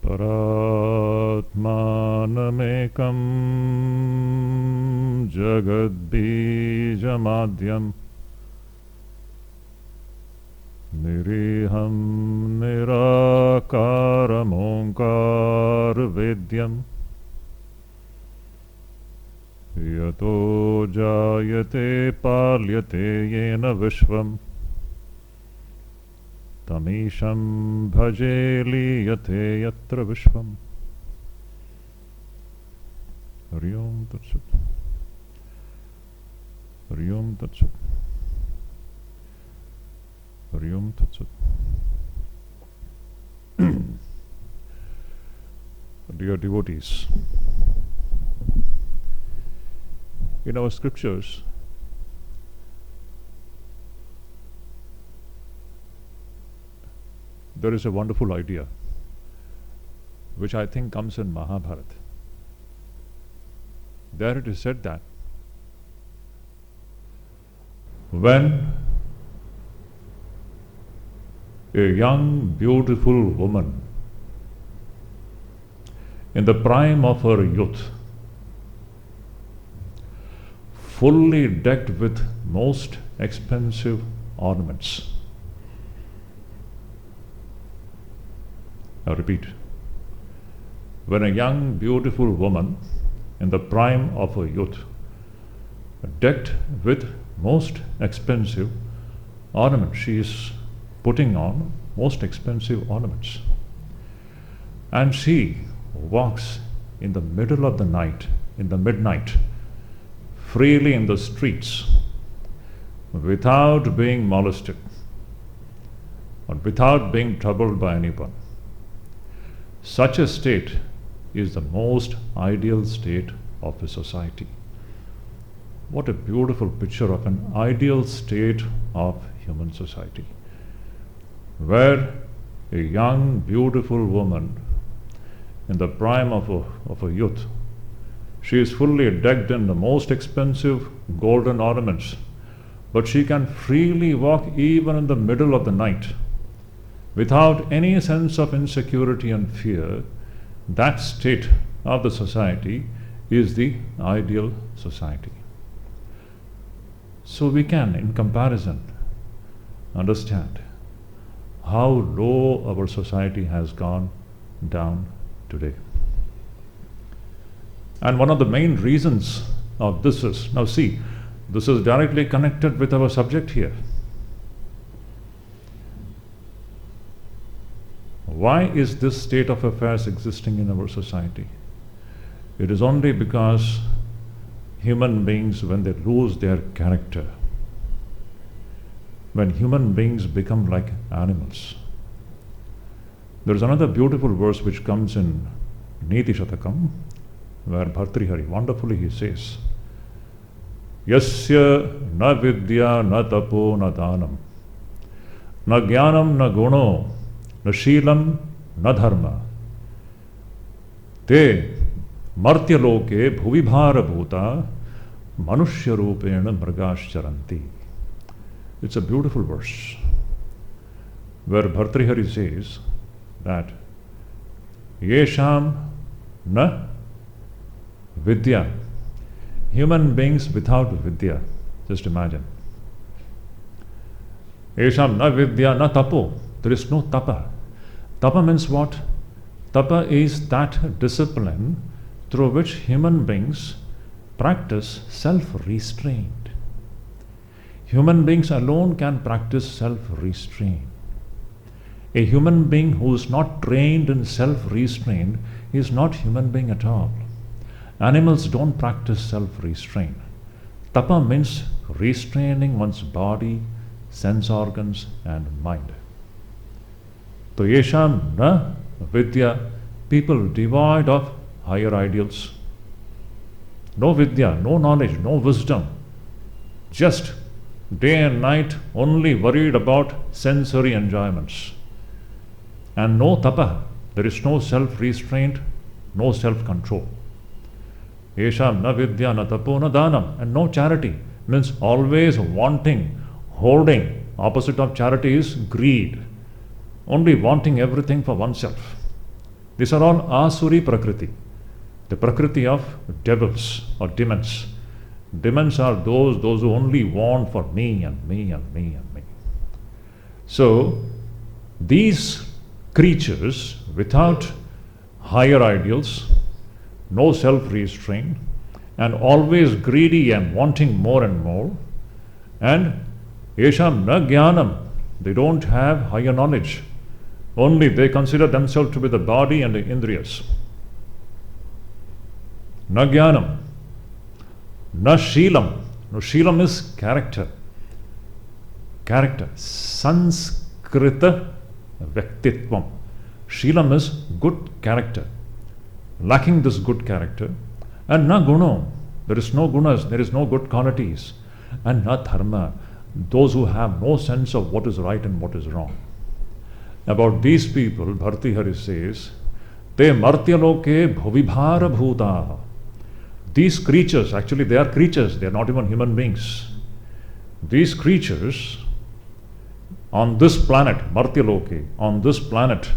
Paratmanamekam jagadbijamadyam niriham nirakaram onkar vedyam yato jayate palyate yena vishvam Tamisham bhaje liyate yatra vishvam. Hari Om Tat Sat. Hari Om Tat Sat. Hari Om Tat Sat. Dear devotees, in our scriptures, there is a wonderful idea which I think comes in Mahabharata. There it is said that when a young, beautiful woman in the prime of her youth, fully decked with most expensive ornaments, I repeat, when a young, beautiful woman in the prime of her youth, decked with most expensive ornaments, she is putting on most expensive ornaments, and she walks in the middle of the night, in the midnight, freely in the streets, without being molested, or without being troubled by anyone. Such a state is the most ideal state of a society. What a beautiful picture of an ideal state of human society, where a young, beautiful woman in the prime of her youth, she is fully decked in the most expensive golden ornaments, but she can freely walk even in the middle of the night without any sense of insecurity and fear. That state of the society is the ideal society. So we can, in comparison, understand how low our society has gone down today. And one of the main reasons of this is, now see, this is directly connected with our subject here. Why is this state of affairs existing in our society? It is only because human beings, when they lose their character, when human beings become like animals. There is another beautiful verse which comes in Niti Shatakam, where Bhartrihari, wonderfully he says, Yasya na vidya na tapo na dhanam, na jnanam na guno, na shilam na dharma, te martya loke bhuvibhara bhuta manushya rupena mrgascharanti. It's a beautiful verse where Bhartrihari says that yesham na vidya, human beings without vidya, just imagine. Yesham na vidya na tapo, there is no tapa. Tapa means what? Tapa is that discipline through which human beings practice self-restraint. Human beings alone can practice self-restraint. A human being who is not trained in self-restraint is not human being at all. Animals don't practice self-restraint. Tapa means restraining one's body, sense organs and mind. So yesham na vidya, people devoid of higher ideals. No vidya, no knowledge, no wisdom. Just day and night only worried about sensory enjoyments. And no tapa, there is no self-restraint, no self-control. Yesham na vidya na tapo na dhanam, and no charity, means always wanting, hoarding. Opposite of charity is greed, only wanting everything for oneself. These are all Asuri Prakriti, the Prakriti of devils or demons. Demons are those who only want for me and me and me and me. So, these creatures without higher ideals, no self-restraint, and always greedy and wanting more and more, and Yesham na jnanam, they don't have higher knowledge. Only they consider themselves to be the body and the indriyas. Na jnanam, na sheelam. No, sheelam is character. Character. Sanskrita Vyaktitvam. Sheelam is good character. Lacking this good character. And na guna. There is no gunas, there is no good qualities. And na dharma. Those who have no sense of what is right and what is wrong. About these people, Bhartihari says, Te martyaloke bhuvibhara bhuta. These creatures, actually they are creatures, they are not even human beings. These creatures on this planet, Martyaloke, on this planet,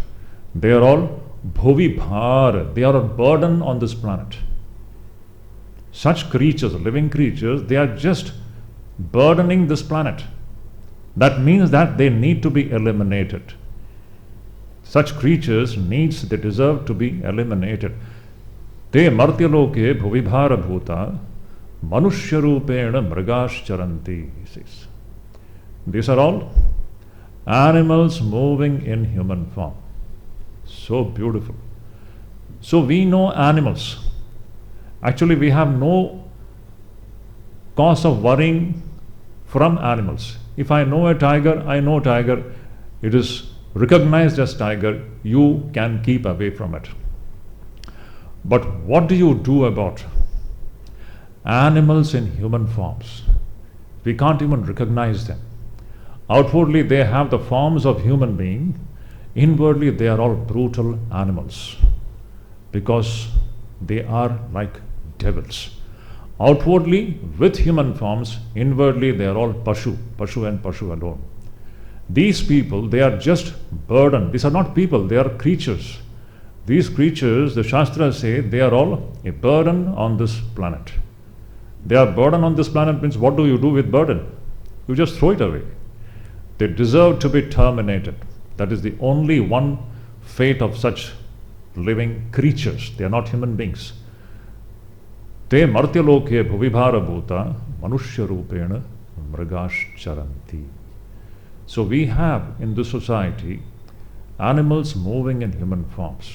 they are all bhuvibhara, they are a burden on this planet. Such creatures, living creatures, they are just burdening this planet. That means that they need to be eliminated. Such creatures they deserve to be eliminated. Te martyaloke bhuvibhara bhuta manushyarupena mrigascharanti, he says. These are all animals moving in human form. So beautiful. So we know animals. Actually, we have no cause of worrying from animals. If I know a tiger, I know tiger. It is recognized as tiger. You can keep away from it. But what do you do about animals in human forms? We can't even recognize them. Outwardly, they have the forms of human being. Inwardly, they are all brutal animals because they are like devils. Outwardly, with human forms, inwardly, they are all Pashu and Pashu alone. These people, they are just burden. These are not people, they are creatures. These creatures, the Shastras say, they are all a burden on this planet. They are burden on this planet means what do you do with burden? You just throw it away. They deserve to be terminated. That is the only one fate of such living creatures. They are not human beings. Te martyaloke bhuvibhara bhuta manushya rupena mrigascharanti. So we have in this society animals moving in human forms.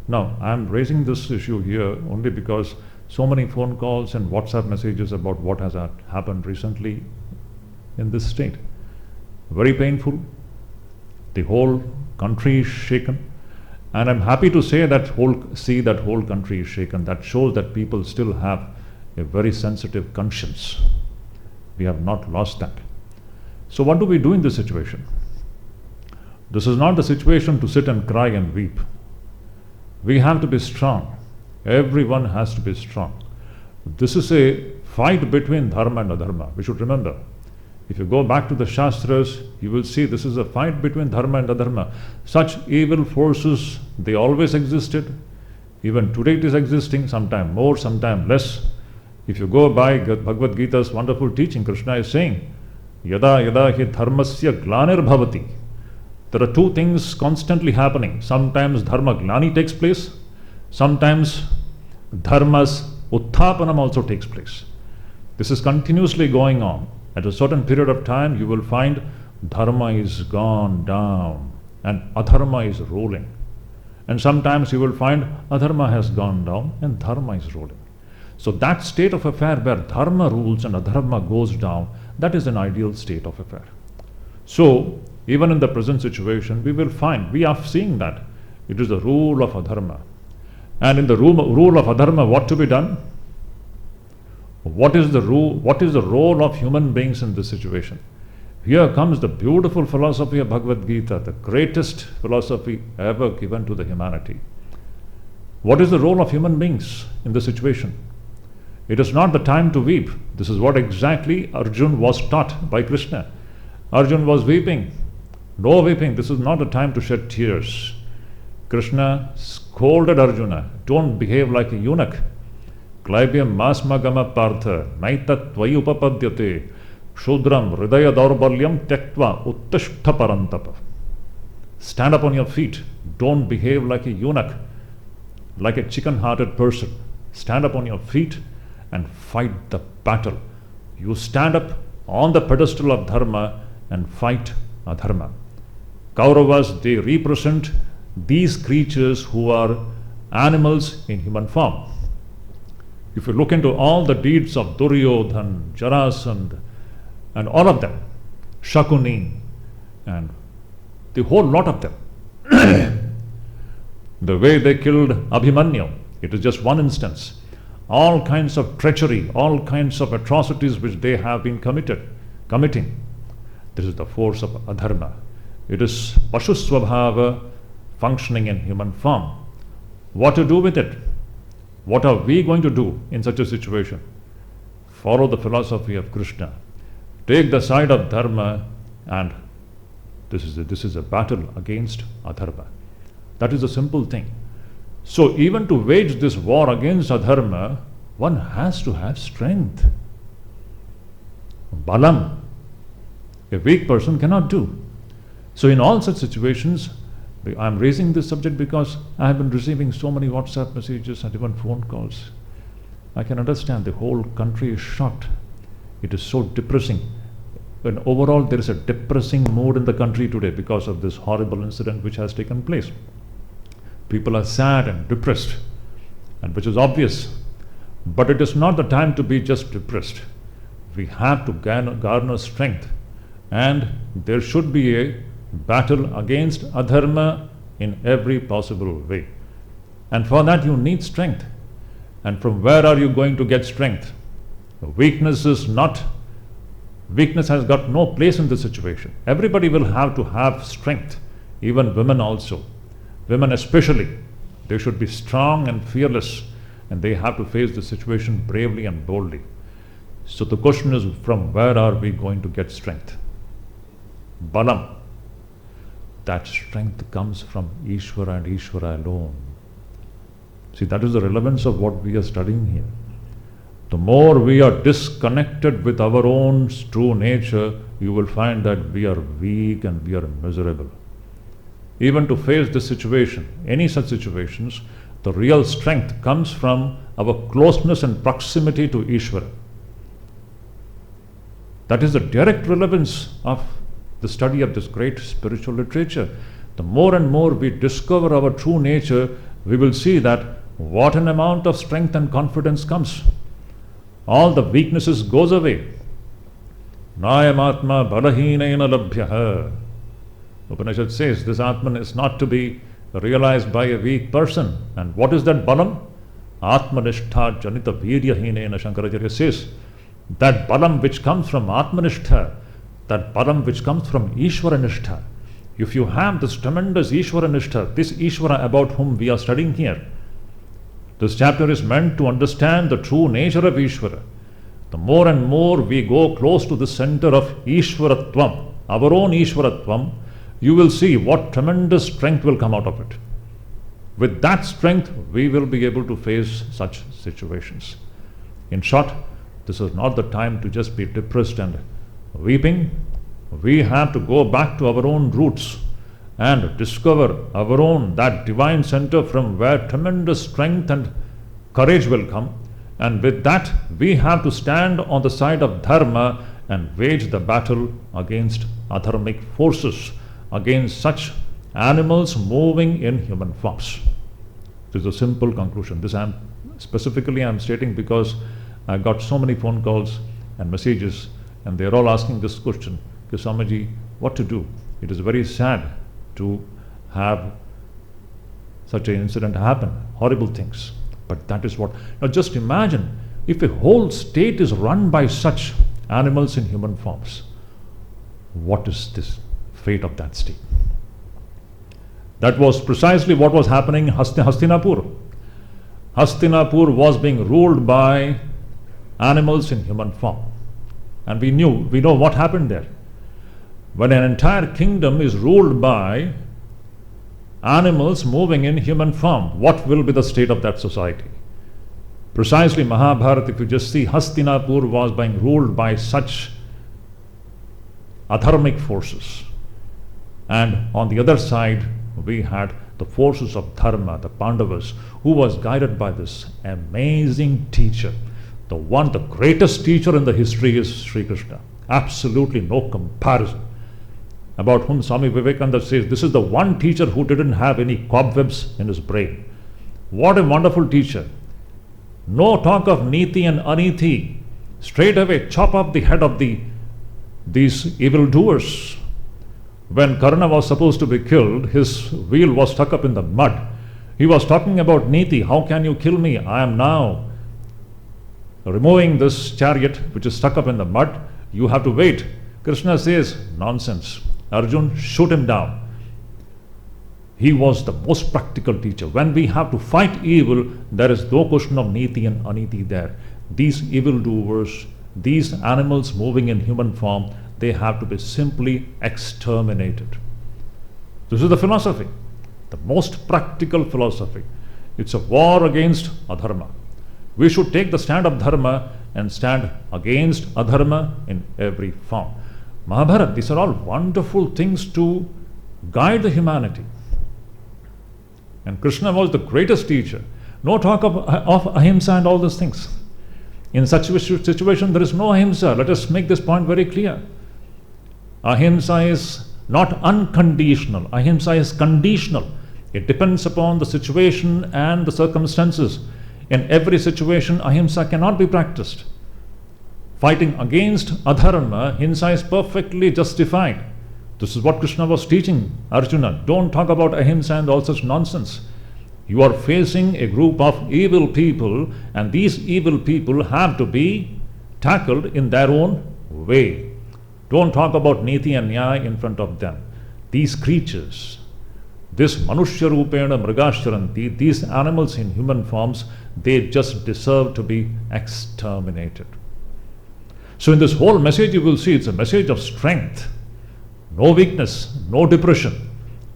Now, I am raising this issue here only because so many phone calls and WhatsApp messages about what has happened recently in this state. Very painful. The whole country is shaken. And I'm happy to say that whole country is shaken. That shows that people still have a very sensitive conscience. We have not lost that. So what do we do in this situation? This is not the situation to sit and cry and weep. We have to be strong. Everyone has to be strong. This is a fight between dharma and adharma. We should remember. If you go back to the Shastras, you will see this is a fight between dharma and adharma. Such evil forces, they always existed. Even today it is existing, sometime more, sometime less. If you go by Bhagavad Gita's wonderful teaching, Krishna is saying, Yada yada hi dharmasya glanir bhavati. There are two things constantly happening. Sometimes dharma glani takes place. Sometimes dharma's utthapanam also takes place. This is continuously going on. At a certain period of time, you will find dharma is gone down and adharma is rolling. And sometimes you will find adharma has gone down and dharma is rolling. So that state of affair where dharma rules and adharma goes down, that is an ideal state of affair. So, even in the present situation, we will find, we are seeing that it is the rule of adharma. And in the rule of adharma, what to be done? What is the role of human beings in this situation? Here comes the beautiful philosophy of Bhagavad Gita, the greatest philosophy ever given to the humanity. What is the role of human beings in this situation? It is not the time to weep. This is what exactly Arjun was taught by Krishna. Arjun was weeping. No weeping. This is not a time to shed tears. Krishna scolded Arjuna, don't behave like a eunuch. Klaibyam masmagama partha naita tvayi upapadyate shudram hridaya daurbalyam tyaktva uttishta parantapa. Stand up on your feet. Don't behave like a eunuch, like a chicken-hearted person. Stand up on your feet and fight the battle. You stand up on the pedestal of dharma and fight adharma. Kauravas, they represent these creatures who are animals in human form. If you look into all the deeds of Duryodhan, Jarasandha, and all of them, Shakuni, and the whole lot of them, the way they killed Abhimanyu, it is just one instance. All kinds of treachery, all kinds of atrocities which they have been committing. This is the force of adharma. It is Pashu Swabhava functioning in human form. What to do with it? What are we going to do in such a situation? Follow the philosophy of Krishna. Take the side of dharma, and this is a battle against adharma. That is a simple thing. So even to wage this war against adharma, one has to have strength. Balam, a weak person cannot do. So in all such situations, I am raising this subject because I have been receiving so many WhatsApp messages and even phone calls. I can understand the whole country is shocked. It is so depressing. And overall there is a depressing mood in the country today because of this horrible incident which has taken place. People are sad and depressed, and which is obvious. But it is not the time to be just depressed. We have to garner strength, and there should be a battle against adharma in every possible way. And for that you need strength. And from where are you going to get strength? Weakness has got no place in this situation. Everybody will have to have strength, even women also. Women especially, they should be strong and fearless, and they have to face the situation bravely and boldly. So the question is, from where are we going to get strength? Balam. That strength comes from Ishvara and Ishvara alone. See, that is the relevance of what we are studying here. The more we are disconnected with our own true nature, you will find that we are weak and we are miserable. Even to face this situation, any such situations, the real strength comes from our closeness and proximity to Ishvara. That is the direct relevance of the study of this great spiritual literature. The more and more we discover our true nature, we will see that what an amount of strength and confidence comes. All the weaknesses goes away. Nayam atma balahinena labhyaha. Upanishad says this Atman is not to be realized by a weak person. And what is that balam? Atmanishtha janita viryahinena, Shankaracharya says. That balam which comes from Atmanishtha, that balam which comes from Ishvaranishtha. If you have this tremendous Ishvaranishtha, this Ishvara about whom we are studying here, this chapter is meant to understand the true nature of Ishvara. The more and more we go close to the center of Ishvaratvam, our own Ishvaratvam, you will see what tremendous strength will come out of it. With that strength, we will be able to face such situations. In short, this is not the time to just be depressed and weeping. We have to go back to our own roots and discover our own, that divine center from where tremendous strength and courage will come. And with that, we have to stand on the side of dharma and wage the battle against adharmic forces, against such animals moving in human forms. This is a simple conclusion. This I'm stating because I got so many phone calls and messages, and they're all asking this question, Swamiji, what to do? It is very sad to have such an incident happen, horrible things. But that is what. Now just imagine if a whole state is run by such animals in human forms. What is this fate of that state? That was precisely what was happening in Hastinapur. Hastinapur was being ruled by animals in human form. And we know what happened there. When an entire kingdom is ruled by animals moving in human form. What will be the state of that society? Precisely, Mahabharata, if you just see, Hastinapur was being ruled by such adharmic forces. And on the other side, we had the forces of Dharma, the Pandavas, who was guided by this amazing teacher. The greatest teacher in the history is Sri Krishna. Absolutely no comparison. About whom Swami Vivekananda says, this is the one teacher who didn't have any cobwebs in his brain. What a wonderful teacher. No talk of niti and aniti. Straight away chop off the head of these evildoers. When Karna was supposed to be killed, his wheel was stuck up in the mud. He was talking about niti. How can you kill me? I am now removing this chariot which is stuck up in the mud. You have to wait. Krishna says, nonsense. Arjun, shoot him down. He was the most practical teacher. When we have to fight evil, there is no question of niti and aniti there. These evildoers, these animals moving in human form, they have to be simply exterminated. This is the philosophy, the most practical philosophy. It's a war against adharma. We should take the stand of dharma and stand against adharma in every form. Mahabharata, these are all wonderful things to guide the humanity. And Krishna was the greatest teacher. No talk of ahimsa and all those things. In such a situation, there is no ahimsa. Let us make this point very clear. Ahimsa is not unconditional. Ahimsa is conditional. It depends upon the situation and the circumstances. In every situation, ahimsa cannot be practiced. Fighting against adharma, ahimsa is perfectly justified. This is what Krishna was teaching Arjuna. Don't talk about ahimsa and all such nonsense. You are facing a group of evil people, and these evil people have to be tackled in their own way. Don't talk about niti and nyaya in front of them. These creatures, this manushya rupena mrigashcharanti, these animals in human forms, they just deserve to be exterminated. So in this whole message you will see it's a message of strength. No weakness, no depression.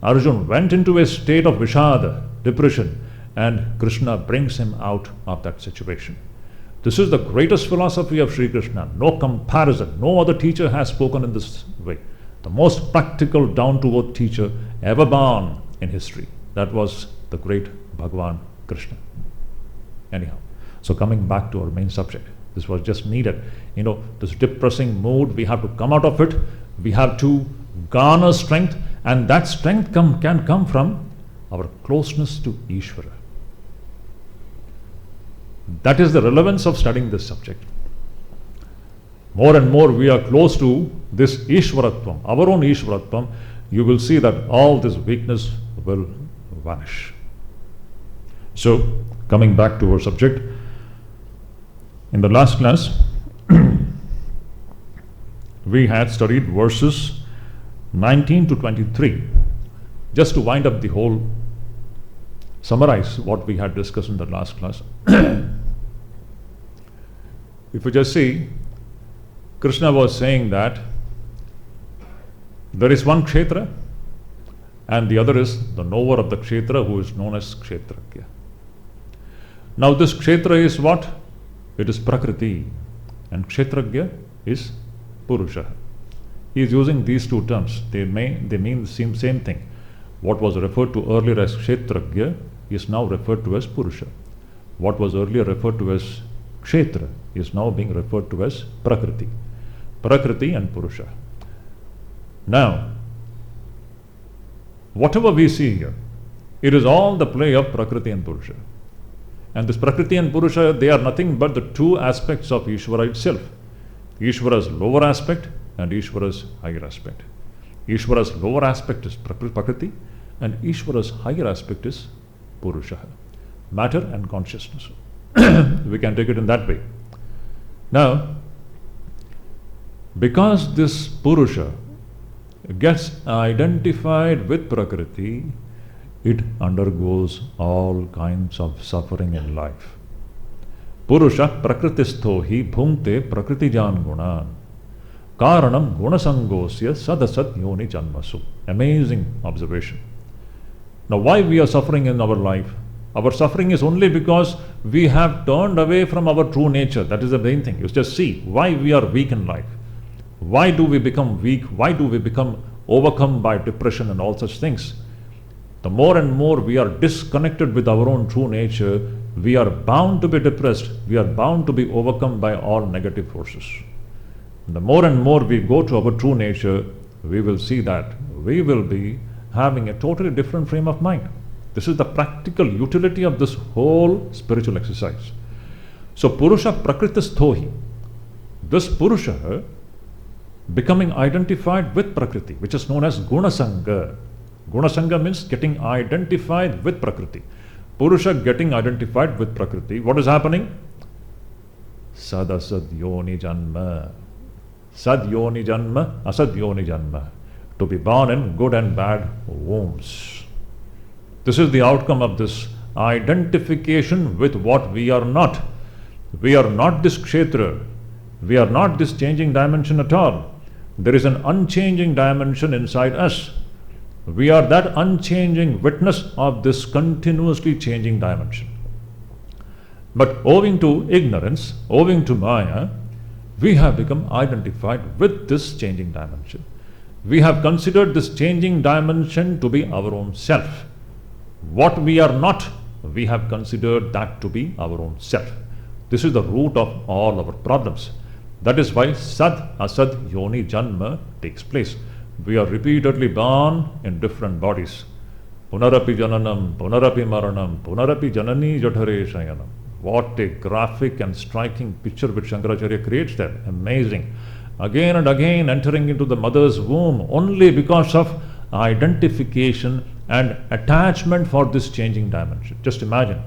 Arjun went into a state of vishada, depression, and Krishna brings him out of that situation. This is the greatest philosophy of Sri Krishna. No comparison. No other teacher has spoken in this way. The most practical, down-to-earth teacher ever born in history. That was the great Bhagavan Krishna. Anyhow, so coming back to our main subject, this was just needed. This depressing mood, we have to come out of it. We have to garner strength, and that strength can come from our closeness to Ishvara. That is the relevance of studying this subject. More and more we are close to this Ishvaratvam, our own Ishvaratvam, you will see that all this weakness will vanish. So, coming back to our subject, in the last class, we had studied verses 19 to 23. Just to wind up the whole, summarize what we had discussed in the last class. If you just see, Krishna was saying that there is one kshetra and the other is the knower of the kshetra, who is known as kshetragya. Now this kshetra is what? It is prakriti, and kshetragya is purusha. He is using these two terms. They mean the same thing. What was referred to earlier as kshetragya is now referred to as purusha. What was earlier referred to as kshetra is now being referred to as prakriti. Prakriti and purusha. Now, whatever we see here, it is all the play of prakriti and purusha. And this prakriti and purusha, they are nothing but the two aspects of Ishvara itself. Ishvara's lower aspect and Ishvara's higher aspect. Ishvara's lower aspect is prakriti, and Ishvara's higher aspect is purusha, matter and consciousness. We can take it in that way. Now, because this purusha gets identified with prakriti, it undergoes all kinds of suffering in life. Purusha prakritisto hi bhumte prakritijan gunan karanam gunasangosya sadasat yoni janmasu. Amazing observation. Now, why we are suffering in our life? Our suffering is only because we have turned away from our true nature. That is the main thing. You just see why we are weak in life. Why do we become weak? Why do we become overcome by depression and all such things? The more and more we are disconnected with our own true nature, we are bound to be depressed. We are bound to be overcome by all negative forces. The more and more we go to our true nature, we will see that we will be having a totally different frame of mind. This is the practical utility of this whole spiritual exercise. So, Purusha Prakritistohi, this Purusha becoming identified with Prakriti, which is known as Gunasanga. Gunasanga means getting identified with Prakriti. Purusha getting identified with Prakriti. What is happening? Sadasad yoni janma. Sad yoni janma, asad yoni janma. To be born in good and bad wombs. This is the outcome of this identification with what we are not. We are not this Kshetra. We are not this changing dimension at all. There is an unchanging dimension inside us. We are that unchanging witness of this continuously changing dimension. But owing to ignorance, owing to Maya, we have become identified with this changing dimension. We have considered this changing dimension to be our own self. What we are not, we have considered that to be our own self. This is the root of all our problems. That is why Sad Asad Yoni Janma takes place. We are repeatedly born in different bodies. Punarapi Jananam, Punarapi Maranam, Punarapi Janani Jadhare Shayanam. What a graphic and striking picture which Shankaracharya creates there. Amazing. Again and again entering into the mother's womb only because of identification and attachment for this changing dimension. Just imagine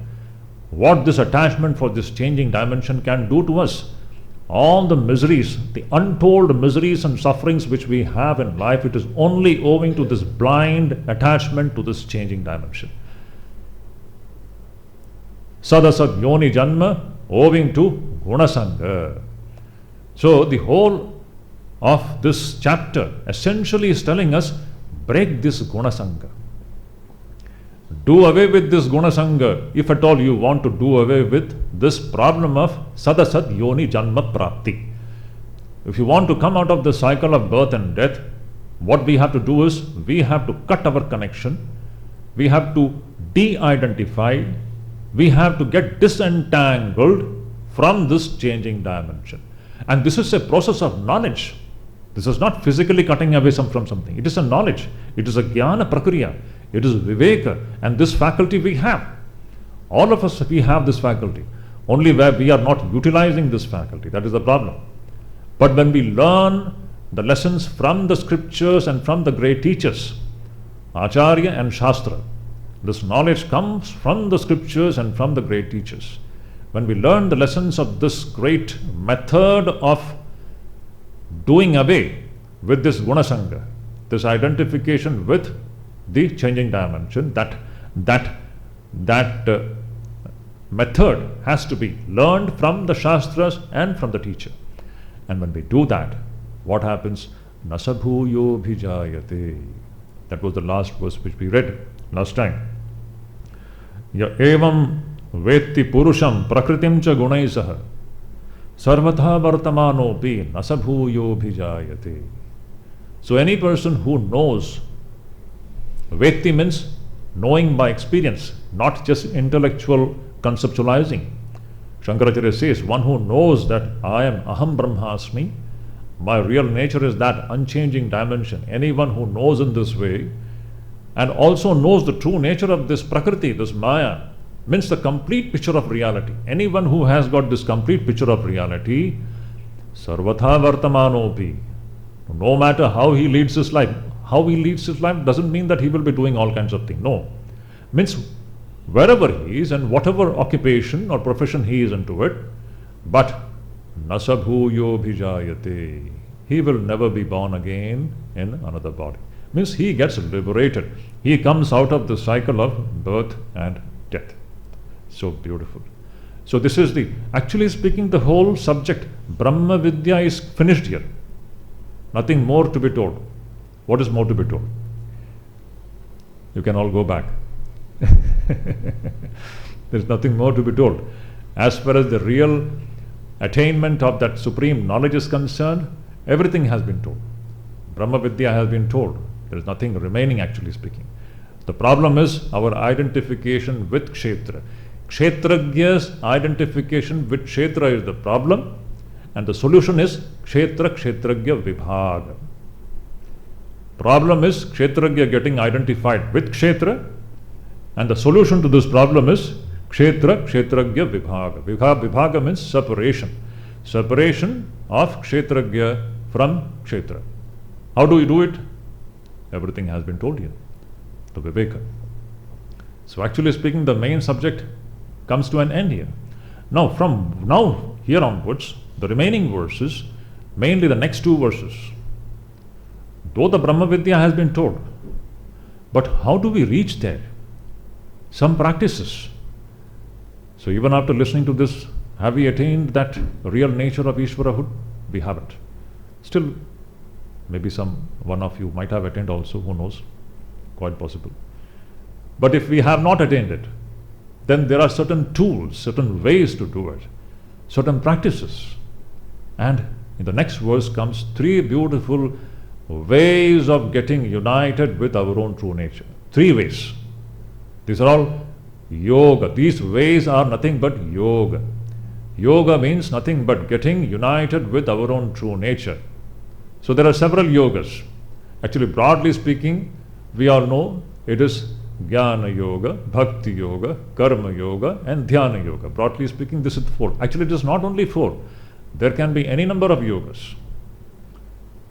what this attachment for this changing dimension can do to us. All the miseries, the untold miseries and sufferings which we have in life, it is only owing to this blind attachment to this changing dimension. Sadasad Yoni Janma, owing to Gunasanga. So the whole of this chapter essentially is telling us, break this Gunasanga. Do away with this Gunasanga, if at all you want to do away with this problem of Sadasad Yoni Janma Prapti. If you want to come out of the cycle of birth and death, what we have to do is, we have to cut our connection, we have to de-identify, we have to get disentangled from this changing dimension. And this is a process of knowledge. This is not physically cutting away from something. It is a knowledge. It is a jnana prakriya. It is viveka. And this faculty we have. All of us, we have this faculty. Only where we are not utilizing this faculty. That is the problem. But when we learn the lessons from the scriptures and from the great teachers, Acharya and Shastra, this knowledge comes from the scriptures and from the great teachers. When we learn the lessons of this great method of doing away with this Gunasanga, this identification with the changing dimension, that method has to be learned from the Shastras and from the teacher. And when we do that, what happens? Nasabhuyo bhijayate. That was the last verse which we read last time. Ya evam vetti purusham prakritim cha gunaisaha sarvatha vartamanopi nasabhuyo bhijayate. So any person who knows, vetti means knowing by experience, not just intellectual conceptualizing. Shankaracharya says, one who knows that I am aham brahmasmi, my real nature is that unchanging dimension. Anyone who knows in this way and also knows the true nature of this prakriti, this maya, means the complete picture of reality. Anyone who has got this complete picture of reality, sarvatha vartamanopi, no matter how he leads his life. How he leads his life doesn't mean that he will be doing all kinds of things. No. Means wherever he is and whatever occupation or profession he is into it, but nasabhuyo bhijayate, he will never be born again in another body. Means he gets liberated. He comes out of the cycle of birth and death. So beautiful. So this is actually speaking, the whole subject, Brahma Vidya, is finished here. Nothing more to be told. What is more to be told? You can all go back. There's nothing more to be told. As far as the real attainment of that supreme knowledge is concerned, everything has been told. Brahma Vidya has been told. There is nothing remaining, actually speaking. The problem is our identification with Kshetra. Kshetragya's identification with Kshetra is the problem, and the solution is Kshetra Kshetragya Vibhaga. Problem is Kshetragya getting identified with Kshetra, and the solution to this problem is Kshetra Kshetragya Vibhaga. Vibhaga means separation. Separation of Kshetragya from Kshetra. How do you do it? Everything has been told here. The Viveka. So actually speaking, the main subject comes to an end here. Now, from now here onwards, the remaining verses, mainly the next two verses, though the Brahma Vidya has been told, but how do we reach there? Some practices. So even after listening to this, have we attained that real nature of Ishvarahood? We haven't. Still, maybe one of you might have attained also, who knows? Quite possible. But if we have not attained it, then there are certain tools, certain ways to do it, certain practices. And in the next verse comes three beautiful ways of getting united with our own true nature. Three ways. These are all yoga. These ways are nothing but yoga. Yoga means nothing but getting united with our own true nature. So there are several yogas. Actually, broadly speaking, we all know it is Jnana Yoga, Bhakti Yoga, Karma Yoga, and Dhyana Yoga. Broadly speaking, this is four. Actually, it is not only four. There can be any number of yogas,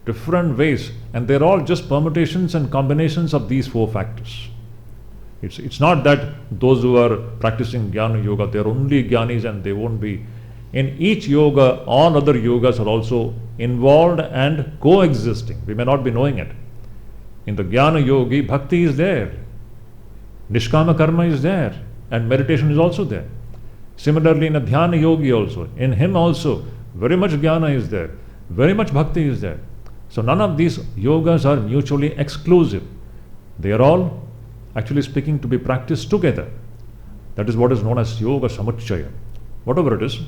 different ways, and they're all just permutations and combinations of these four factors. It's not that those who are practicing Jnana Yoga, they're only Jnanis and they won't be. In each yoga, all other yogas are also involved and coexisting. We may not be knowing it. In the Jnana Yogi, Bhakti is there. Nishkama Karma is there. And meditation is also there. Similarly, in a Dhyana Yogi also, in him also, very much Jnana is there. Very much Bhakti is there. So none of these yogas are mutually exclusive. They are all, actually speaking, to be practiced together. That is what is known as Yoga Samuchaya. Whatever it is.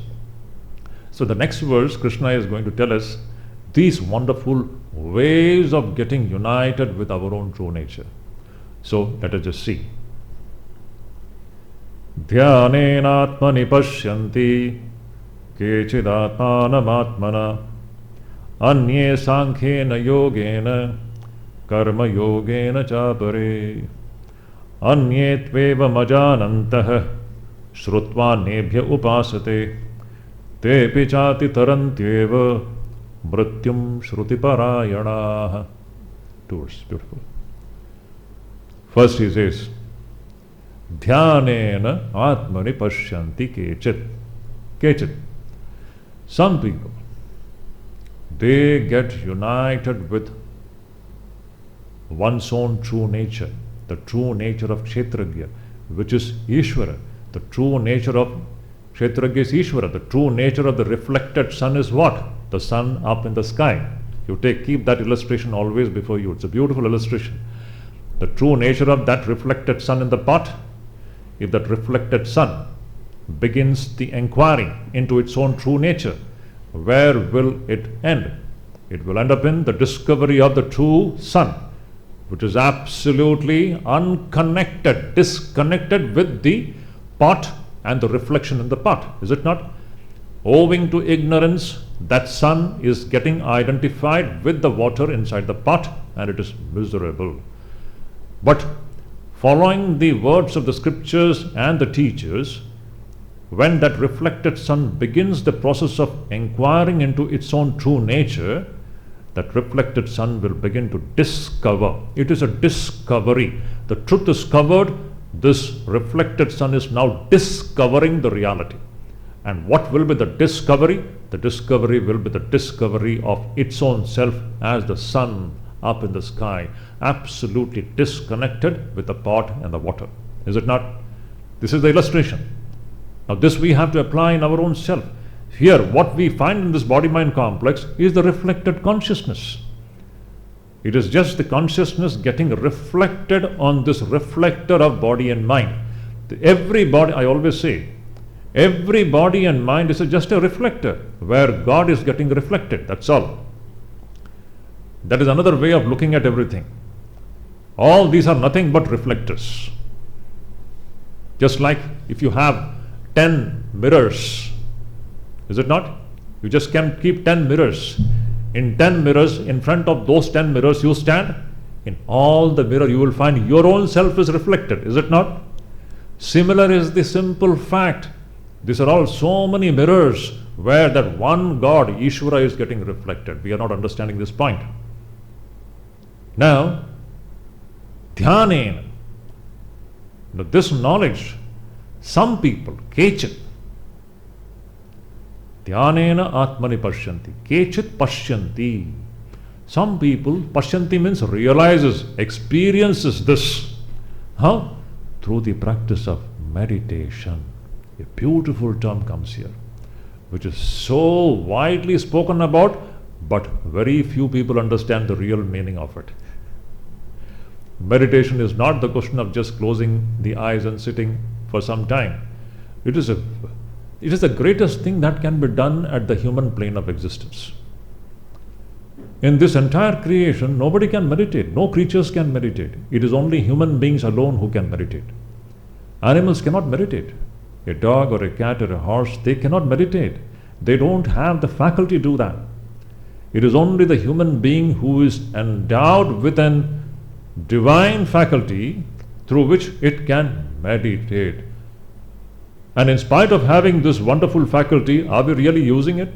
So the next verse, Krishna is going to tell us these wonderful ways of getting united with our own true nature. So let us just see. Dhyanena atmani pashyanti kechid atmanam atmana anye sankhena yogena karma yogena chapare anye tveva majanantah shrutva nebhya upasate te pichati tarantyeva mrityum shruti parayanaha. Two words, beautiful. First he says, Dhyanena atmani pashyanti kechit. Kechit. Some people, they get united with one's own true nature, the true nature of Kshetragya, which is Ishvara. The true nature of Kshetragya is Ishvara. The true nature of the reflected sun is what? The sun up in the sky. Keep that illustration always before you. It's a beautiful illustration. The true nature of that reflected sun in the pot, if that reflected sun begins the inquiry into its own true nature, where will it end? It will end up in the discovery of the true sun, which is absolutely unconnected, disconnected with the pot and the reflection in the pot. Is it not? Owing to ignorance, that sun is getting identified with the water inside the pot, and it is miserable. But following the words of the scriptures and the teachers, when that reflected sun begins the process of inquiring into its own true nature, that reflected sun will begin to discover. It is a discovery. The truth is covered. This reflected sun is now discovering the reality. And what will be the discovery? The discovery will be the discovery of its own self as the sun up in the sky, absolutely disconnected with the pot and the water. Is it not? This is the illustration. Now this we have to apply in our own self. Here, what we find in this body-mind complex is the reflected consciousness. It is just the consciousness getting reflected on this reflector of body and mind. Every body, I always say, every body and mind is just a reflector where God is getting reflected. That's all. That is another way of looking at everything. All these are nothing but reflectors. Just like if you have 10 mirrors, is it not? You just can keep 10 mirrors. In 10 mirrors, in front of those 10 mirrors you stand. In all the mirror you will find your own self is reflected, is it not? Similar is the simple fact. These are all so many mirrors where that one God, Ishvara, is getting reflected. We are not understanding this point. Now, dhyanena, this knowledge, some people, kechit, dhyanena atmani pashyanti, kechit pashyanti. Some people, pashyanti means realizes, experiences this. How? Through the practice of meditation. A beautiful term comes here, which is so widely spoken about, but very few people understand the real meaning of it. Meditation is not the question of just closing the eyes and sitting for some time. It is the greatest thing that can be done at the human plane of existence. In this entire creation, nobody can meditate. No creatures can meditate. It is only human beings alone who can meditate. Animals cannot meditate. A dog or a cat or a horse, they cannot meditate. They don't have the faculty to do that. It is only the human being who is endowed with an divine faculty through which it can meditate. And in spite of having this wonderful faculty, are we really using it?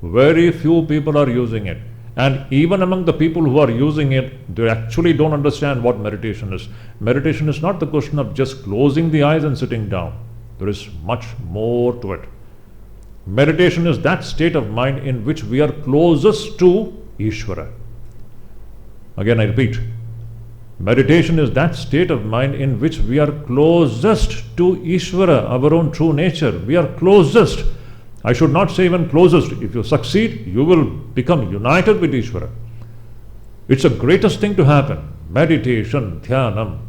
Very few people are using it. And even among the people who are using it, they actually don't understand what meditation is. Meditation is not the question of just closing the eyes and sitting down. There is much more to it. Meditation is that state of mind in which we are closest to Ishvara. Again, I repeat. Meditation is that state of mind in which we are closest to Ishvara, our own true nature. We are closest. I should not say even closest. If you succeed, you will become united with Ishvara. It's the greatest thing to happen. Meditation, dhyanam.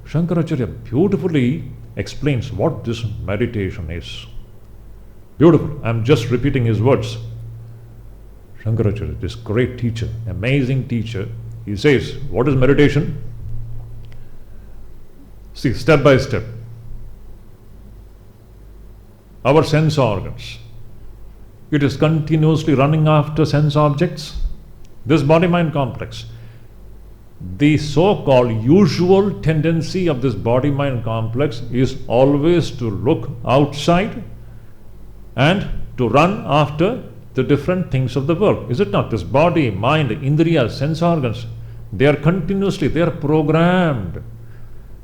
Shankaracharya beautifully explains what this meditation is. Beautiful. I'm just repeating his words. Shankaracharya, this great teacher, amazing teacher, he says, what is meditation? See, step by step. Our sense organs. It is continuously running after sense objects. This body-mind complex. The so-called usual tendency of this body-mind complex is always to look outside and to run after the different things of the world. Is it not? This body, mind, indriyas, sense organs, they are programmed.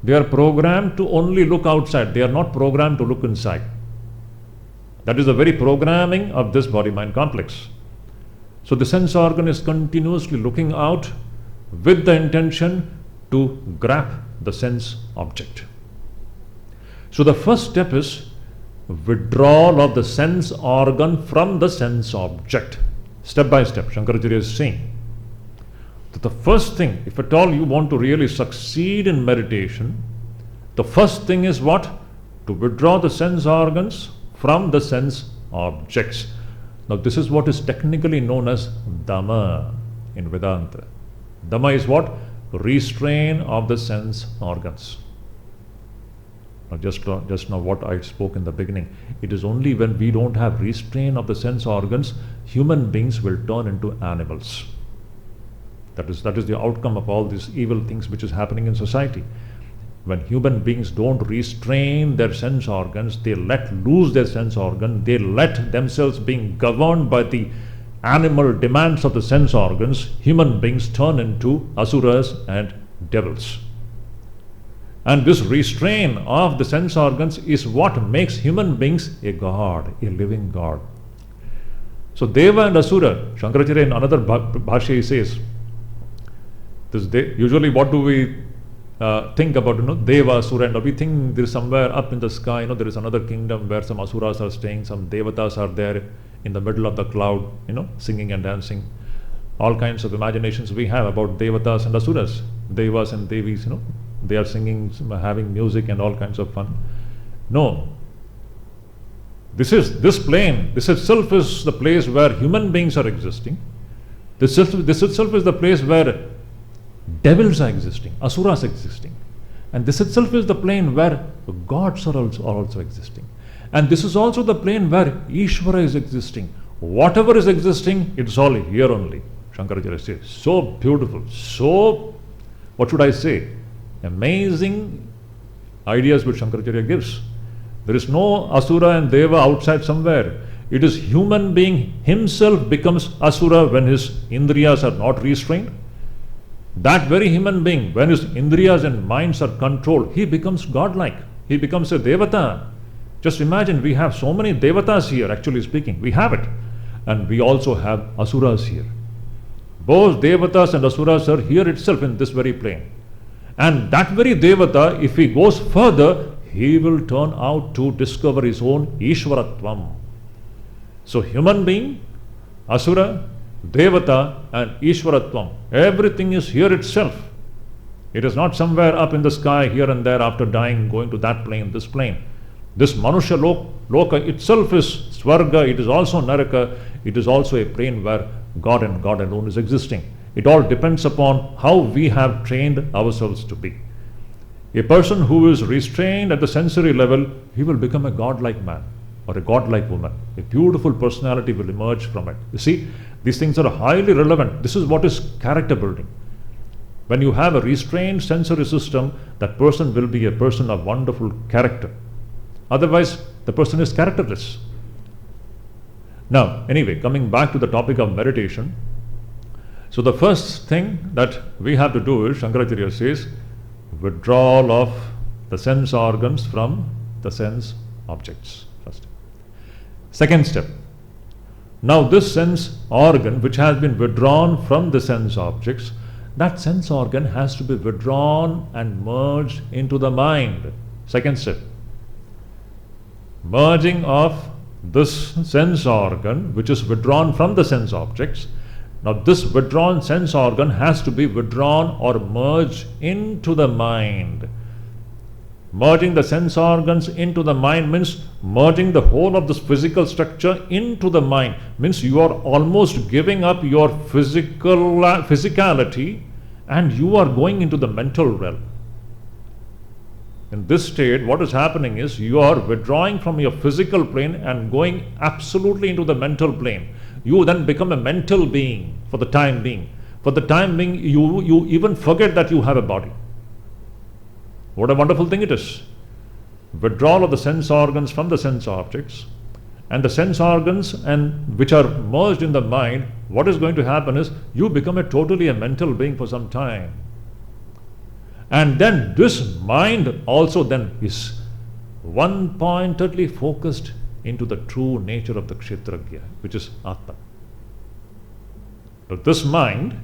They are programmed to only look outside. They are not programmed to look inside. That is the very programming of this body-mind complex. So the sense organ is continuously looking out with the intention to grab the sense object. So the first step is withdrawal of the sense organ from the sense object. Step by step, Shankaracharya is saying that the first thing, if at all you want to really succeed in meditation, the first thing is what? To withdraw the sense organs from the sense objects. Now this is what is technically known as Dhamma in Vedanta. Dhamma is what? Restraint of the sense organs. Now just now what I spoke in the beginning, it is only when we don't have restraint of the sense organs, human beings will turn into animals. That is the outcome of all these evil things which is happening in society. When human beings don't restrain their sense organs, they let loose their sense organ, they let themselves being governed by the animal demands of the sense organs, human beings turn into asuras and devils. And this restraint of the sense organs is what makes human beings a god, a living god. So Deva and Asura, Shankaracharya in another bhashya he says, usually what do we think about, Deva, Asura, and we think there is somewhere up in the sky, there is another kingdom where some Asuras are staying, some Devatas are there in the middle of the cloud, singing and dancing. All kinds of imaginations we have about Devatas and Asuras, Devas and Devis, they are singing, having music and all kinds of fun. No. This plane, this itself is the place where human beings are existing. This itself is the place where devils are existing, asuras existing. And this itself is the plane where gods are also existing. And this is also the plane where Ishvara is existing. Whatever is existing, it's all here only. Shankaracharya says, so beautiful, so, what should I say, amazing ideas which Shankaracharya gives. There is no asura and deva outside somewhere. It is human being himself becomes asura when his indriyas are not restrained. That very human being, when his indriyas and minds are controlled, he becomes godlike. He becomes a devata. Just imagine, we have so many devatas here, actually speaking. We have it. And we also have asuras here. Both devatas and asuras are here itself in this very plane. And that very devata, if he goes further, he will turn out to discover his own Ishvaratvam. So human being, asura, devata and Ishvaratvam, everything is here itself. It is not somewhere up in the sky here and there after dying, going to that plane, this plane. This Manusha Loka itself is Swarga, it is also Naraka, it is also a plane where God and God alone is existing. It all depends upon how we have trained ourselves to be. A person who is restrained at the sensory level, he will become a godlike man or a godlike woman. A beautiful personality will emerge from it. You see, these things are highly relevant. This is what is character building. When you have a restrained sensory system, that person will be a person of wonderful character. Otherwise, the person is characterless. Now, anyway, coming back to the topic of meditation. So the first thing that we have to do is, Shankaracharya says, withdrawal of the sense organs from the sense objects. First. Second step. Now this sense organ which has been withdrawn from the sense objects, that sense organ has to be withdrawn and merged into the mind. Second step. Merging of this sense organ which is withdrawn from the sense objects. Now this withdrawn sense organ has to be withdrawn or merged into the mind. Merging the sense organs into the mind means merging the whole of this physical structure into the mind. Means you are almost giving up your physicality and you are going into the mental realm. In this state, what is happening is you are withdrawing from your physical plane and going absolutely into the mental plane. You then become a mental being for the time being. For the time being, you even forget that you have a body. What a wonderful thing it is. Withdrawal of the sense organs from the sense objects, and the sense organs and which are merged in the mind, what is going to happen is you become a mental being for some time. And then this mind also then is one-pointedly focused into the true nature of the Kshetragya, which is Atman. But this mind,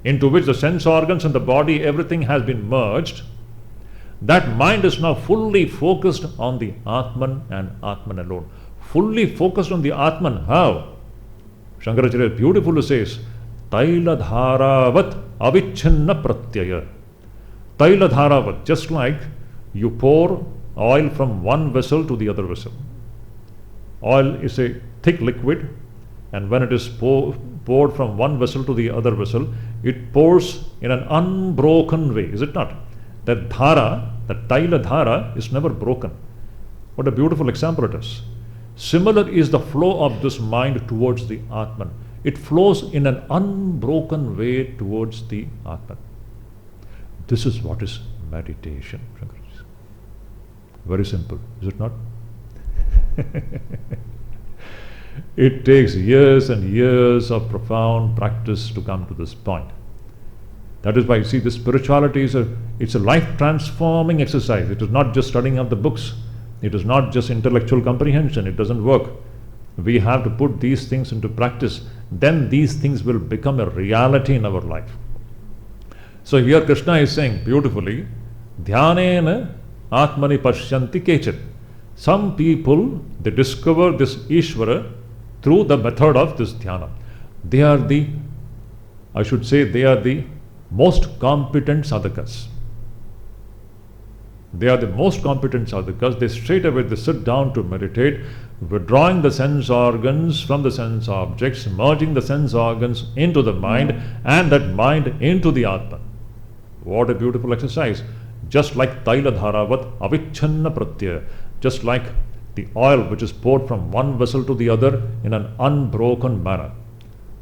into which the sense organs and the body, everything has been merged, that mind is now fully focused on the Atman and Atman alone. Fully focused on the Atman. How? Shankaracharya beautifully says, Taila dharavat avichinna pratyaya. Taila dharavat, just like you pour oil from one vessel to the other vessel. Oil is a thick liquid, and when it is poured from one vessel to the other vessel, it pours in an unbroken way, is it not? That dhara, that taila dhara is never broken. What a beautiful example it is. Similar is the flow of this mind towards the Atman. It flows in an unbroken way towards the Atman. This is what is meditation. Very simple, is it not? It takes years and years of profound practice to come to this point. That is why you see this spirituality it's a life transforming exercise. It is not just studying up the books. It is not just intellectual comprehension. It doesn't work. We have to put these things into practice. Then these things will become a reality in our life. So here Krishna is saying beautifully, Dhyanena Atmani Pashyanti Kechit. Some people, they discover this Ishvara through the method of this dhyana. They are the most competent sadhakas. They are the most competent sadhakas. They straight away they sit down to meditate, withdrawing the sense organs from the sense objects, merging the sense organs into the mind, and that mind into the Atman. What a beautiful exercise. Just like Taila Dharavat Avichanna Pratyaya, just like the oil which is poured from one vessel to the other in an unbroken manner.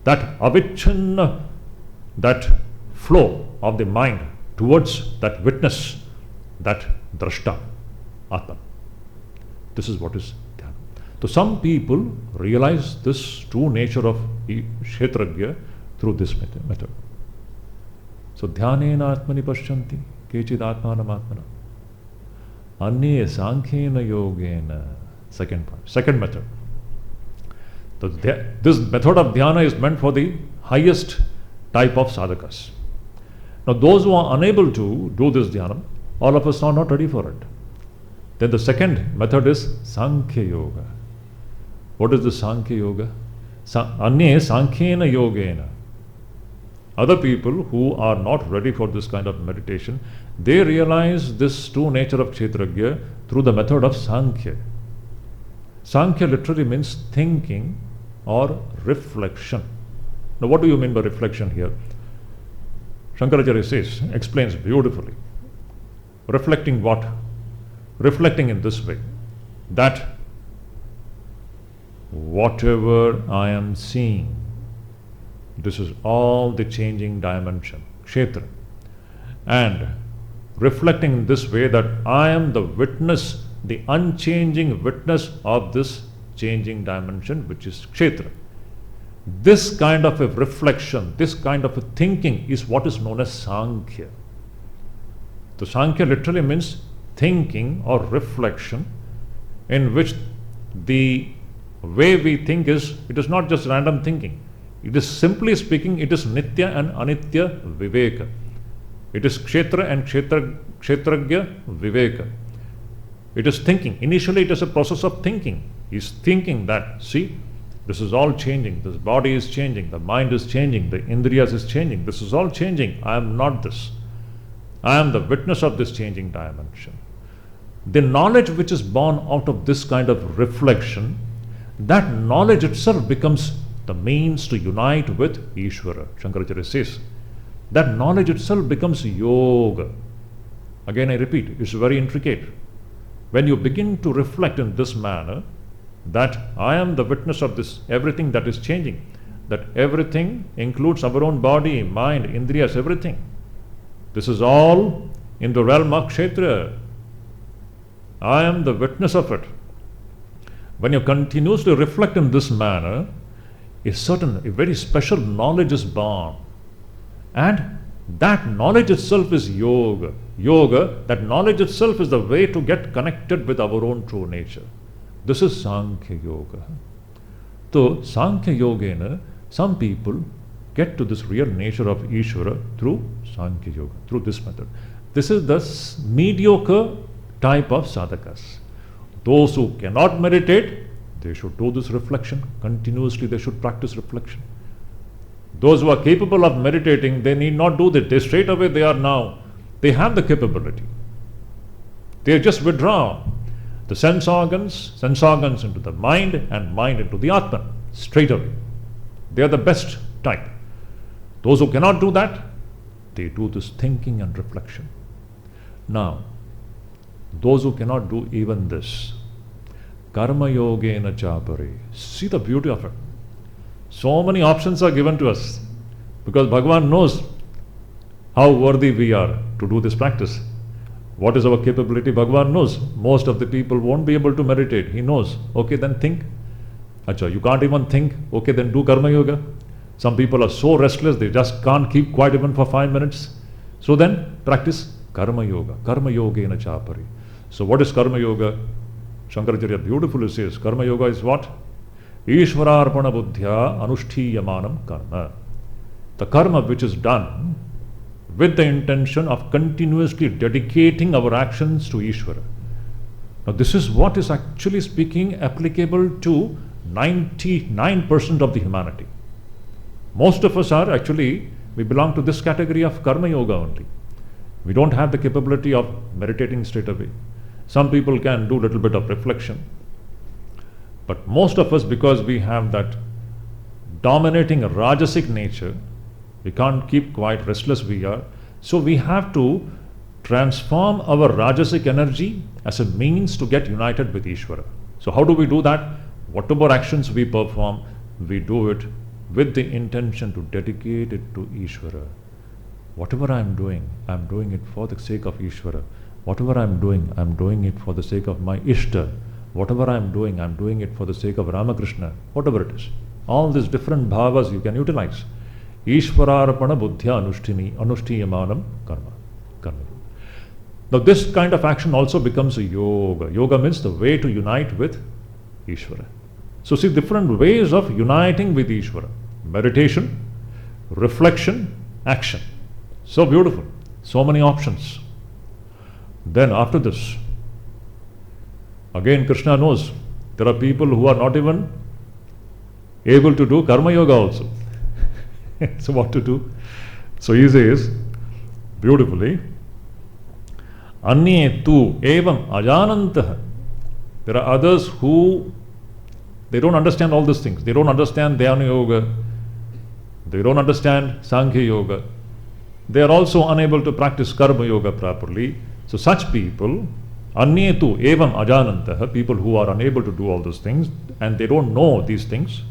That Avichanna, that flow of the mind towards that witness, that drashta, Atman. This is what is dhyana. So some people realize this true nature of Kshetragya through this method. So dhyanena atmani pashyanti kechid atmanam atmana. Anye sankhena yogena. Second point. Second method. So this method of dhyana is meant for the highest type of sadhakas. Now those who are unable to do this dhyana, all of us are not ready for it. Then the second method is Sankhya Yoga. What is the Sankhya Yoga? Anye Sankhena Yogena. Other people who are not ready for this kind of meditation, they realize this true nature of Kshetragya through the method of Sankhya. Sankhya literally means thinking or reflection. Now what do you mean by reflection here? Shankaracharya says, explains beautifully. Reflecting what? Reflecting in this way, that whatever I am seeing, this is all the changing dimension, Kshetra. And reflecting in this way that I am the witness, the unchanging witness of this changing dimension, which is Kshetra. This kind of a reflection, this kind of a thinking is what is known as Sankhya. The Sankhya literally means thinking or reflection, in which the way we think is, it is not just random thinking. It is simply speaking, it is Nitya and Anitya Viveka. It is Kshetra and Kshetragya Viveka. It is thinking. Initially it is a process of thinking. He is thinking that, see, this is all changing. This body is changing. The mind is changing. The Indriyas is changing. This is all changing. I am not this. I am the witness of this changing dimension. The knowledge which is born out of this kind of reflection, that knowledge itself becomes the means to unite with Ishvara. Shankaracharya says, that knowledge itself becomes yoga. Again I repeat, it's very intricate. When you begin to reflect in this manner, that I am the witness of this, everything that is changing, that everything includes our own body, mind, Indriyas, everything. This is all in the realm of Kshetra. I am the witness of it. When you continuously reflect in this manner, a very special knowledge is born. And that knowledge itself is yoga. Yoga, that knowledge itself is the way to get connected with our own true nature. This is Sankhya Yoga. So, Sankhya Yogena, some people get to this real nature of Ishvara through Sankhya Yoga, through this method. This is the mediocre type of sadhakas. Those who cannot meditate, they should do this reflection. Continuously they should practice reflection. Those who are capable of meditating, they need not do that. They have the capability. They just withdraw the sense organs into the mind and mind into the Atman, straight away. They are the best type. Those who cannot do that, they do this thinking and reflection. Now, those who cannot do even this, Karma Yogena Chapari, see the beauty of it. So many options are given to us because Bhagavan knows how worthy we are to do this practice. What is our capability? Bhagavan knows. Most of the people won't be able to meditate. He knows. Okay, then think. Acha, you can't even think. Okay, then do Karma Yoga. Some people are so restless, they just can't keep quiet even for 5 minutes. So then practice Karma Yoga. Karma Yogena Chapari. So what is Karma Yoga? Shankaracharya beautifully says, Karma Yoga is what? Ishvararpana buddhya anushtiyamanam karma. The karma which is done with the intention of continuously dedicating our actions to Ishvara. Now this is what is actually speaking applicable to 99% of the humanity. Most of us are actually, we belong to this category of Karma Yoga only. We don't have the capability of meditating straight away. Some people can do a little bit of reflection. But most of us, because we have that dominating rajasic nature, we can't keep quiet, restless we are. So we have to transform our rajasic energy as a means to get united with Ishvara. So how do we do that? Whatever actions we perform, we do it with the intention to dedicate it to Ishvara. Whatever I'm doing it for the sake of Ishvara. Whatever I'm doing it for the sake of my Ishta. Whatever I'm doing it for the sake of Ramakrishna. Whatever it is. All these different bhavas you can utilize. Ishvararapana buddhya anushtiyamanam karma. Now this kind of action also becomes a yoga. Yoga means the way to unite with Ishvara. So see different ways of uniting with Ishvara. Meditation, reflection, action. So beautiful. So many options. Then after this, again Krishna knows there are people who are not even able to do karma yoga also. So what to do? So he says beautifully, Anye tu evam ajanantah. There are others who they don't understand all these things. They don't understand Dhyana yoga. They don't understand Sankhya yoga. They are also unable to practice karma yoga properly. So such people, Anye tu evam ajanantah, people who are unable to do all those things and they don't know these things,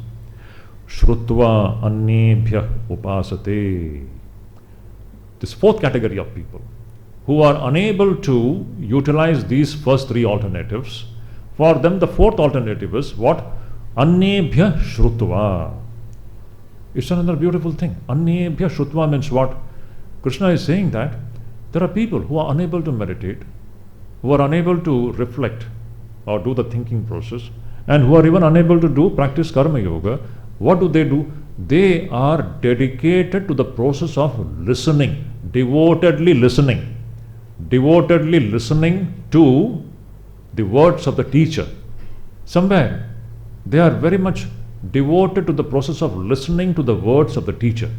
Shrutva annebhya upasate. This fourth category of people who are unable to utilize these first three alternatives, for them the fourth alternative is what? Annebhya Shrutva. It's another beautiful thing. Annebhya Shrutva means what? Krishna is saying that there are people who are unable to meditate, who are unable to reflect or do the thinking process, and who are even unable to practice karma yoga. What do? They are dedicated to the process of listening, devotedly listening to the words of the teacher. Somewhere they are very much devoted to the process of listening to the words of the teacher.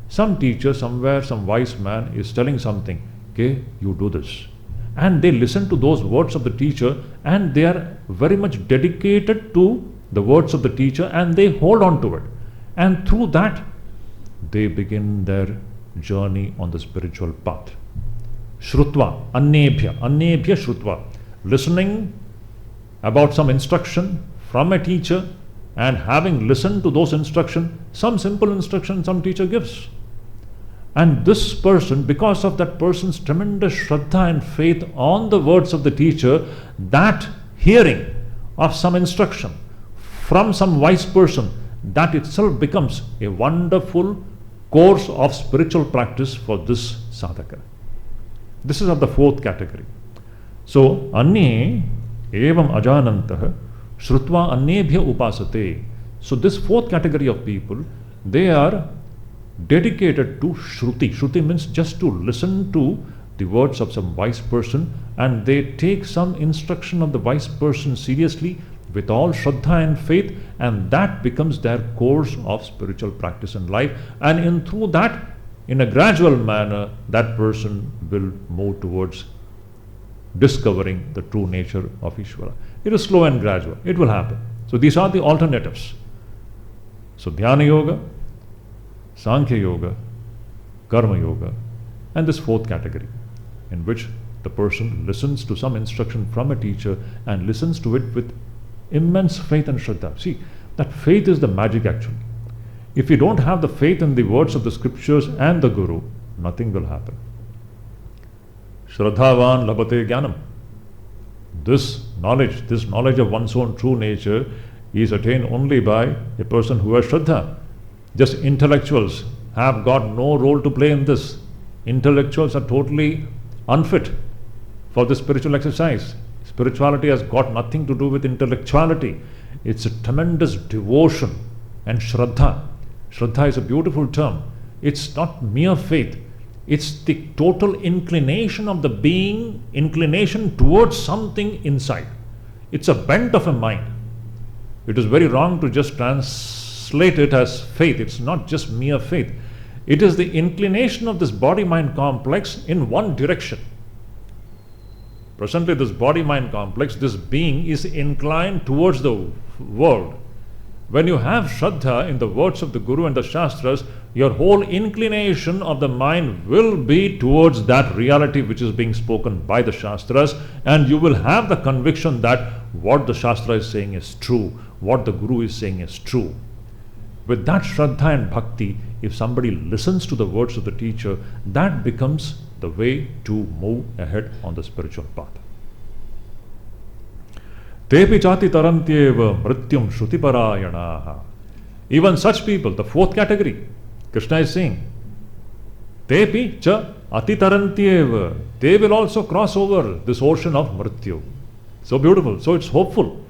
Some teacher, somewhere, some wise man is telling something, okay, you do this. And they listen to those words of the teacher and they are very much dedicated to the words of the teacher and they hold on to it. And through that, they begin their journey on the spiritual path. Shrutva, annebhya Shrutva. Listening about some instruction from a teacher and having listened to those instructions, some simple instruction some teacher gives. And this person, because of that person's tremendous shraddha and faith on the words of the teacher, that hearing of some instruction from some wise person, that itself becomes a wonderful course of spiritual practice for this sadhaka. This is of the fourth category. So, Anye evam ajanantah Shrutva annebhya upasate. So this fourth category of people, they are dedicated to Shruti. Shruti means just to listen to the words of some wise person, and they take some instruction of the wise person seriously with all shraddha and faith, and that becomes their course of spiritual practice in life. And through that, in a gradual manner, that person will move towards discovering the true nature of Ishvara. It is slow and gradual. It will happen. So these are the alternatives. So Dhyana yoga, Sankhya yoga, Karma yoga, and this fourth category, in which the person listens to some instruction from a teacher and listens to it with immense faith and shraddha. See, that faith is the magic actually. If you don't have the faith in the words of the scriptures and the Guru, nothing will happen. Shraddhavan labhate jnanam. This knowledge of one's own true nature is attained only by a person who has shraddha. Just intellectuals have got no role to play in this. Intellectuals are totally unfit for this spiritual exercise. Spirituality has got nothing to do with intellectuality. It's a tremendous devotion and shraddha. Shraddha is a beautiful term. It's not mere faith. It's the total inclination of the being, inclination towards something inside. It's a bent of a mind. It is very wrong to just translate it as faith. It's not just mere faith. It is the inclination of this body-mind complex in one direction. Presently, this body-mind complex, this being, is inclined towards the world. When you have Shraddha in the words of the Guru and the Shastras, your whole inclination of the mind will be towards that reality which is being spoken by the Shastras, and you will have the conviction that what the Shastra is saying is true, what the Guru is saying is true. With that Shraddha and Bhakti, if somebody listens to the words of the teacher, that becomes the way to move ahead on the spiritual path. Tepi chati tarantyeva mrityum shruti-parayanaha. Even such people, the fourth category, Krishna is saying, Tepi cha atitarantyeva. They will also cross over this ocean of mrityu. So beautiful. So it's hopeful.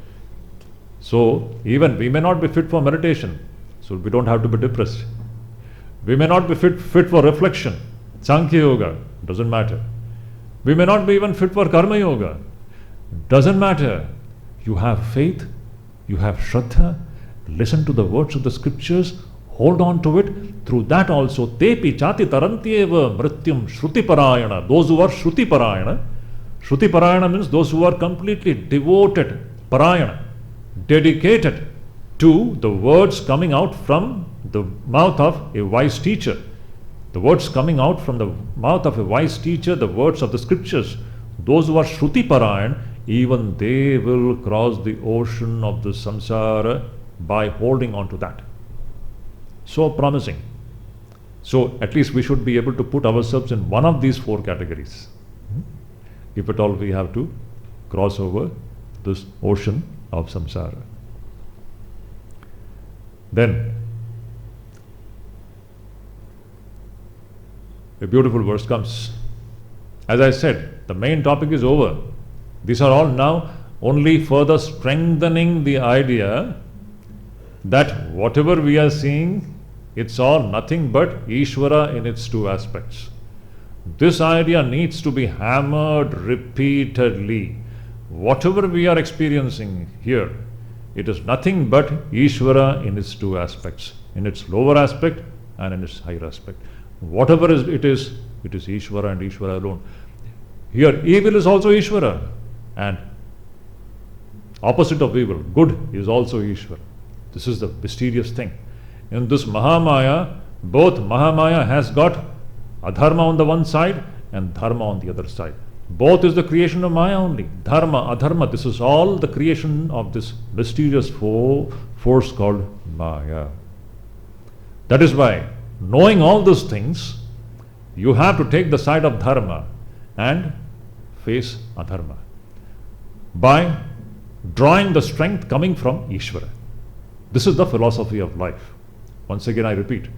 So even we may not be fit for meditation, so we don't have to be depressed. We may not be fit for reflection, Sankhya Yoga, doesn't matter. We may not be even fit for Karma Yoga, doesn't matter. You have faith, you have Shraddha, listen to the words of the scriptures, hold on to it. Through that also, Tepi chati tarantyeva mrityum shruti-parayana. Those who are shruti-parayana. Shruti-parayana means those who are completely devoted, parayana, dedicated to the words coming out from the mouth of a wise teacher. The words coming out from the mouth of a wise teacher, the words of the scriptures. Those who are shruti-parayan, even they will cross the ocean of the samsara by holding on to that. So promising. So at least we should be able to put ourselves in one of these four categories. If at all we have to cross over this ocean of samsara. Then a beautiful verse comes. As I said, the main topic is over. These are all now only further strengthening the idea that whatever we are seeing, it's all nothing but Ishvara in its two aspects. This idea needs to be hammered repeatedly. Whatever we are experiencing here, it is nothing but Ishvara in its two aspects, in its lower aspect and in its higher aspect. Whatever it is Ishvara and Ishvara alone. Here, evil is also Ishvara, and opposite of evil, good is also Ishvara. This is the mysterious thing. In this Mahamaya, both Mahamaya has got Adharma on the one side and Dharma on the other side. Both is the creation of Maya only. Dharma, Adharma, this is all the creation of this mysterious force called Maya. That is why, knowing all those things, you have to take the side of Dharma and face Adharma by drawing the strength coming from Ishvara. This is the philosophy of life. Once again I repeat,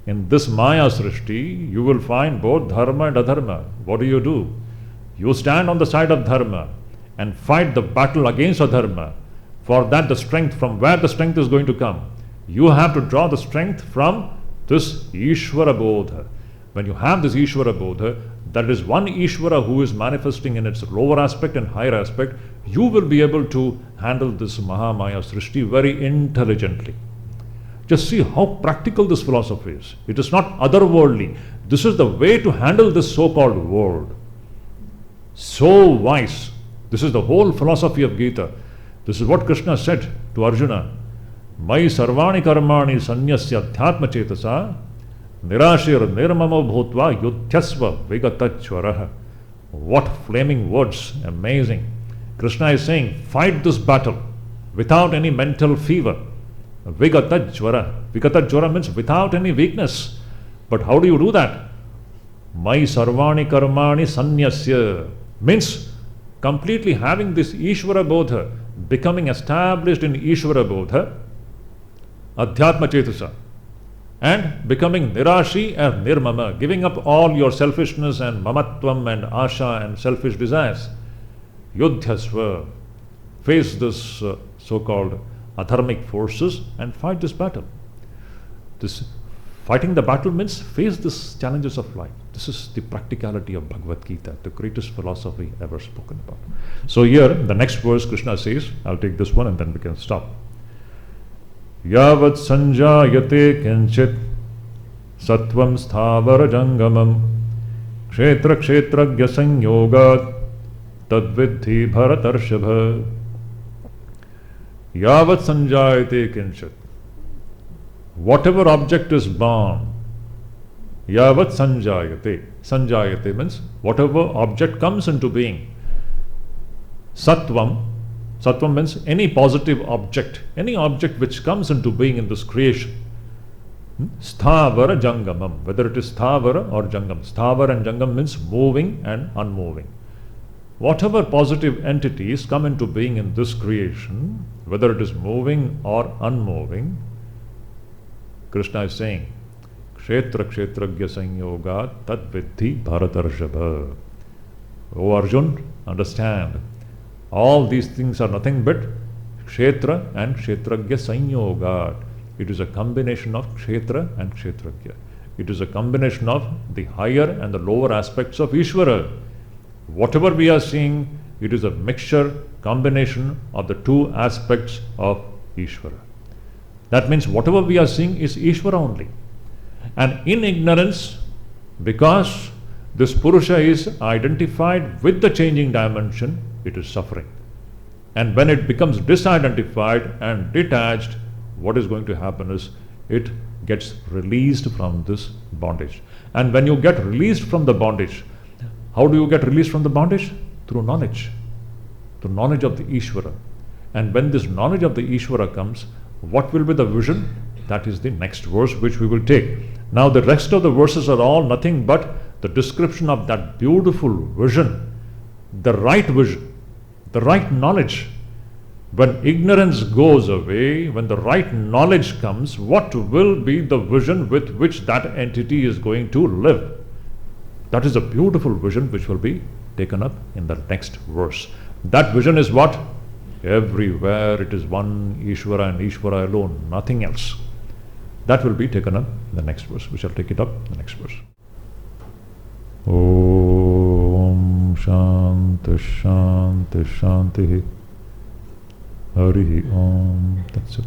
in this Maya Srishti, you will find both Dharma and Adharma. What do? You stand on the side of Dharma and fight the battle against Adharma. For that the strength, from where the strength is going to come, you have to draw the strength from this Ishvara Bodha. When you have this Ishvara Bodha, that is one Ishvara who is manifesting in its lower aspect and higher aspect, you will be able to handle this Mahamaya Srishti very intelligently. Just see how practical this philosophy is. It is not otherworldly. This is the way to handle this so-called world. So wise. This is the whole philosophy of Gita. This is what Krishna said to Arjuna. Mai sarvani karmani sanyasya adhyatma chetasa nirashir nirmamo bhutva yudhyasva vigatachvaraha. What flaming words. Amazing. Krishna is saying, fight this battle without any mental fever. Vigatachvara. Vigatachvara means without any weakness. But how do you do that? Mai sarvani karmani sanyasya means completely having this Ishvara Bodha, becoming established in Ishvara Bodha, Adhyatma Chetasa, and becoming Nirashi and Nirmama, giving up all your selfishness and mamatvam and asha and selfish desires. Yudhyasva, face this so-called adharmic forces and fight this battle. This fighting the battle means face these challenges of life. This is the practicality of Bhagavad Gita, the greatest philosophy ever spoken about. So here, the next verse Krishna says, I'll take this one and then we can stop. Yavat sanjayate kenchit Sattvam sthavara jangamam kshetra kshetragya sanyogat tadvidhi bharatarshava yavat sanjayate kinchit. Whatever object is born, yavat sanjayate. Sanjayate means whatever object comes into being. Sattvam. Sattvam means any positive object, any object which comes into being in this creation. Sthavara jangamam. Whether it is sthavara or jangam. Sthavara and jangam means moving and unmoving. Whatever positive entities come into being in this creation, whether it is moving or unmoving, Krishna is saying, Kshetra kshetragya sanyoga tadvidhi bharatarshava. O Arjun, understand, all these things are nothing but kshetra and kshetragya sanyoga. It is a combination of kshetra and kshetragya. It is a combination of the higher and the lower aspects of Ishvara. Whatever we are seeing, it is a mixture, combination of the two aspects of Ishvara. That means whatever we are seeing is Ishvara only. And in ignorance, because this Purusha is identified with the changing dimension, it is suffering. And when it becomes disidentified and detached, what is going to happen is it gets released from this bondage. And when you get released from the bondage, how do you get released from the bondage? Through knowledge. The knowledge of the Ishvara. And when this knowledge of the Ishvara comes, what will be the vision? That is the next verse which we will take. Now the rest of the verses are all nothing but the description of that beautiful vision, the right vision, the right knowledge. When ignorance goes away, when the right knowledge comes, what will be the vision with which that entity is going to live? That is a beautiful vision which will be taken up in the next verse. That vision is what? Everywhere it is one Ishvara and Ishvara alone, nothing else. That will be taken up in the next verse. We shall take it up in the next verse. Om Shanti Shanti Shanti Hari Om. That's it.